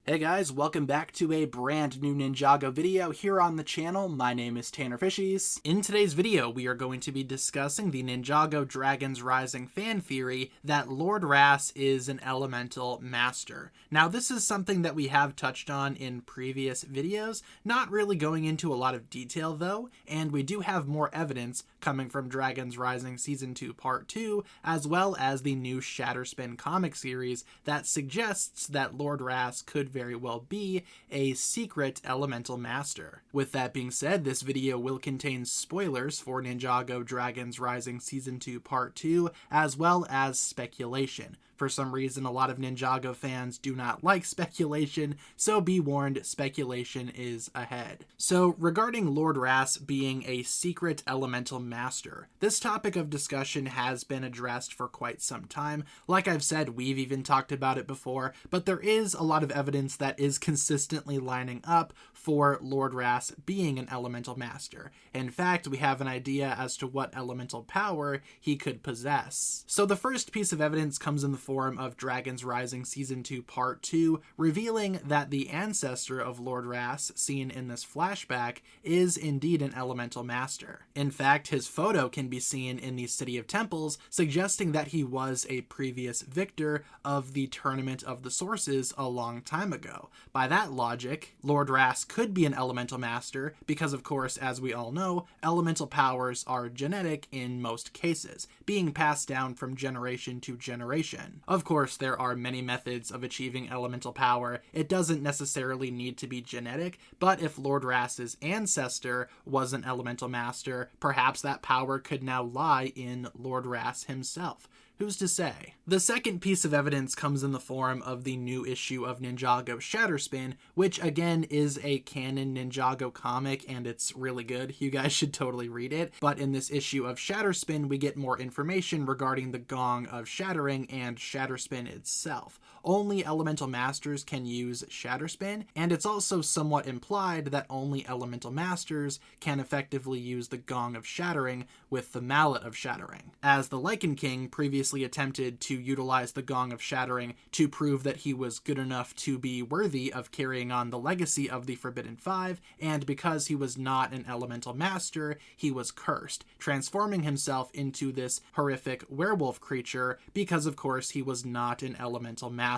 Hey guys, welcome back to a brand new Ninjago video here on the channel. My name is TannerFishies. In today's video, we are going to be discussing the Ninjago Dragons Rising fan theory that Lord Ras is an elemental master. Now, this is something that we have touched on in previous videos, not really going into a lot of detail though, and we do have more evidence coming from Dragons Rising Season 2 Part 2, as well as the new Shatter Spin comic series that suggests that Lord Ras could very well be a secret elemental master. With that being said, this video will contain spoilers for Ninjago Dragons Rising Season 2 Part 2, as well as speculation. For some reason, a lot of Ninjago fans do not like speculation, so be warned, speculation is ahead. So, regarding Lord Ras being a secret elemental master, this topic of discussion has been addressed for quite some time. Like I've said, we've even talked about it before, but there is a lot of evidence that is consistently lining up for Lord Ras being an elemental master. In fact, we have an idea as to what elemental power he could possess. So the first piece of evidence comes in the form of Dragons Rising Season 2 Part 2, revealing that the ancestor of Lord Ras, seen in this flashback, is indeed an elemental master. In fact, his photo can be seen in the City of Temples, suggesting that he was a previous victor of the Tournament of the Sources a long time ago. By that logic, Lord Ras could be an elemental master because, of course, as we all know, elemental powers are genetic in most cases, being passed down from generation to generation. Of course, there are many methods of achieving elemental power. It doesn't necessarily need to be genetic, but if Lord Ras's ancestor was an elemental master, perhaps that power could now lie in Lord Ras himself. Who's to say? The second piece of evidence comes in the form of the new issue of Ninjago Shatter Spin, which again is a canon Ninjago comic, and it's really good. You guys should totally read it. But in this issue of Shatter Spin, we get more information regarding the Gong of Shattering and Shatter Spin itself. Only elemental masters can use Shatter Spin, and it's also somewhat implied that only elemental masters can effectively use the Gong of Shattering with the Mallet of Shattering. As the Lichen King previously attempted to utilize the Gong of Shattering to prove that he was good enough to be worthy of carrying on the legacy of the Forbidden Five, and because he was not an elemental master, he was cursed, transforming himself into this horrific werewolf creature because, of course, he was not an elemental master.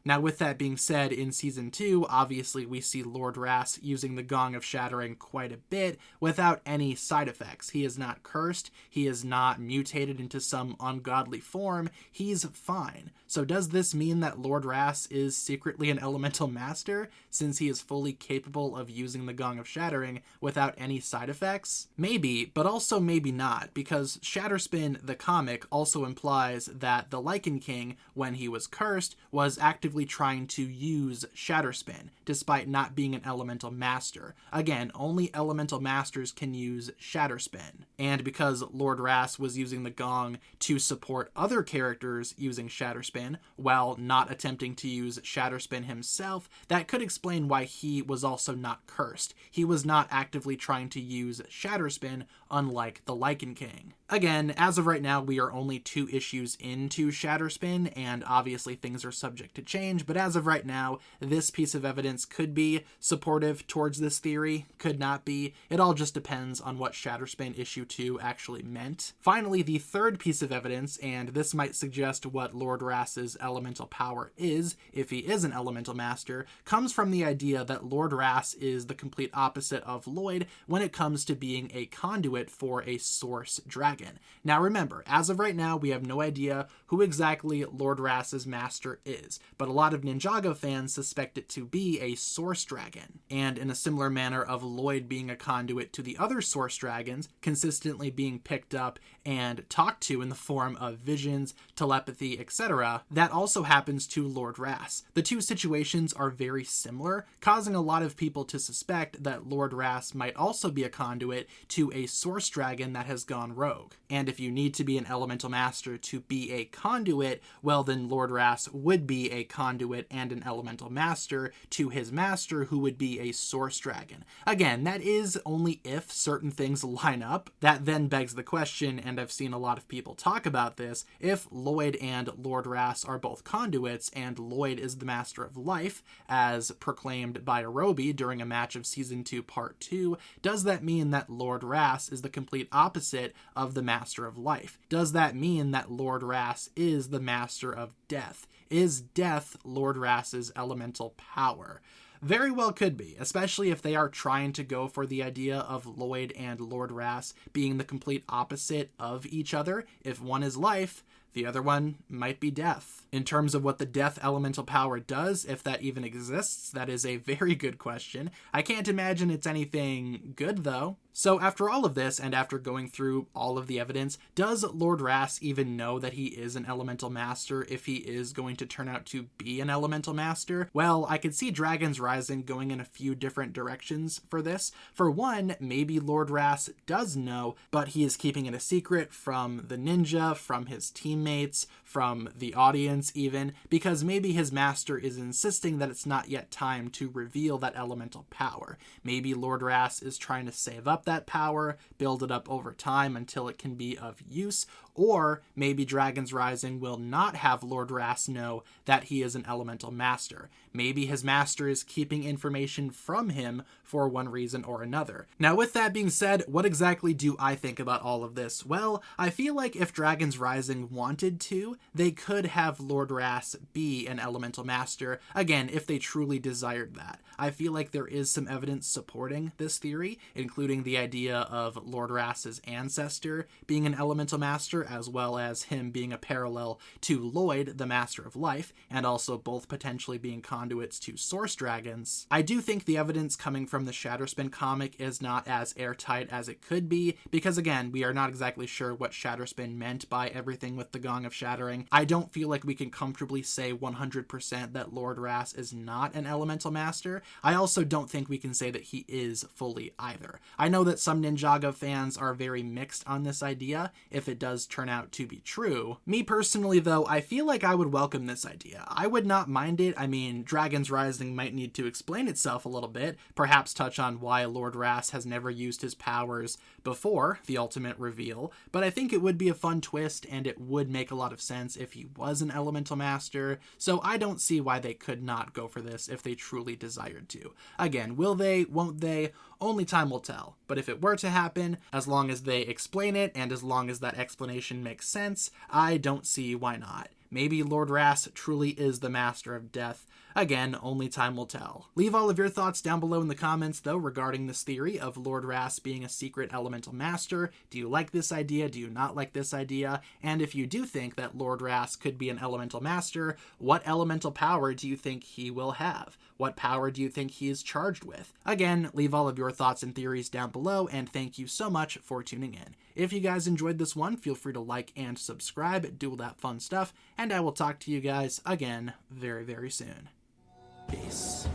Now, with that being said, in Season 2, obviously we see Lord Ras using the Gong of Shattering quite a bit without any side effects. He is not cursed, he is not mutated into some ungodly form, he's fine. So does this mean that Lord Ras is secretly an elemental master, since he is fully capable of using the Gong of Shattering without any side effects? Maybe, but also maybe not, because Shatter Spin, the comic, also implies that the Lichen King, when he was cursed, was actively trying to use Shatter Spin, despite not being an elemental master. Again, only elemental masters can use Shatter Spin. And because Lord Ras was using the Gong to support other characters using Shatter Spin, while not attempting to use Shatter Spin himself, that could explain why he was also not cursed. He was not actively trying to use Shatter Spin, unlike the Lichen King. Again, as of right now, we are only 2 issues into Shatter Spin, and obviously things are subject to change, but as of right now, this piece of evidence could be supportive towards this theory, could not be. It all just depends on what Shatter Spin issue 2 actually meant. Finally, the third piece of evidence, and this might suggest what Lord Ras's elemental power is, if he is an elemental master, comes from the idea that Lord Ras is the complete opposite of Lloyd when it comes to being a conduit for a source dragon. Now remember, as of right now, we have no idea who exactly Lord Ras's master is, but a lot of Ninjago fans suspect it to be a source dragon. And in a similar manner of Lloyd being a conduit to the other source dragons, consistently being picked up and talked to in the form of visions, telepathy, etc., that also happens to Lord Ras. The two situations are very similar, causing a lot of people to suspect that Lord Ras might also be a conduit to a source dragon that has gone rogue. And if you need to be an elemental master to be a conduit, well then Lord Ras would be a conduit and an elemental master to his master, who would be a source dragon. Again, that is only if certain things line up. That then begs the question, and and I've seen a lot of people talk about this, if Lloyd and Lord Ras are both conduits, and Lloyd is the Master of Life, as proclaimed by Arobi during a match of Season 2, Part 2, does that mean that Lord Ras is the complete opposite of the Master of Life? Does that mean that Lord Ras is the Master of Death? Is death Lord Ras's elemental power? Very well could be, especially if they are trying to go for the idea of Lloyd and Lord Ras being the complete opposite of each other. If one is life, the other one might be death. In terms of what the death elemental power does, if that even exists, that is a very good question. I can't imagine it's anything good, though. So after all of this, and after going through all of the evidence, does Lord Ras even know that he is an elemental master if he is going to turn out to be an elemental master? Well, I could see Dragons Rising going in a few different directions for this. For one, maybe Lord Ras does know, but he is keeping it a secret from the ninja, from his teammates, from the audience even, because maybe his master is insisting that it's not yet time to reveal that elemental power. Maybe Lord Ras is trying to save up that power, build it up over time until it can be of use, or maybe Dragons Rising will not have Lord Ras know that he is an elemental master. Maybe his master is keeping information from him for one reason or another. Now, with that being said, what exactly do I think about all of this? Well, I feel like if Dragons Rising wanted to, they could have Lord Ras be an elemental master, again, if they truly desired that. I feel like there is some evidence supporting this theory, including the idea of Lord Ras's ancestor being an elemental master, as well as him being a parallel to Lloyd, the Master of Life, and also both potentially being conduits to Source Dragons. I do think the evidence coming from the Shatter Spin comic is not as airtight as it could be, because again, we are not exactly sure what Shatter Spin meant by everything with the Gong of Shattering. I don't feel like we can comfortably say 100% that Lord Ras is not an elemental master. I also don't think we can say that he is fully either. I know that some Ninjago fans are very mixed on this idea, if it does turn out to be true. Me personally, though, I feel like I would welcome this idea. I would not mind it. I mean, Dragons Rising might need to explain itself a little bit, perhaps touch on why Lord Ras has never used his powers before the ultimate reveal, but I think it would be a fun twist, and it would make a lot of sense if he was an elemental master, so I don't see why they could not go for this if they truly desired to. Again, will they, won't they? Only time will tell. But if it were to happen, as long as they explain it, and as long as that explanation makes sense, I don't see why not. Maybe Lord Ras truly is the Master of Death. Again, only time will tell. Leave all of your thoughts down below in the comments, though, regarding this theory of Lord Ras being a secret elemental master. Do you like this idea? Do you not like this idea? And if you do think that Lord Ras could be an elemental master, what elemental power do you think he will have? What power do you think he is charged with? Again, leave all of your thoughts and theories down below, and thank you so much for tuning in. If you guys enjoyed this one, feel free to like and subscribe, do all that fun stuff, and I will talk to you guys again very, very soon. Peace.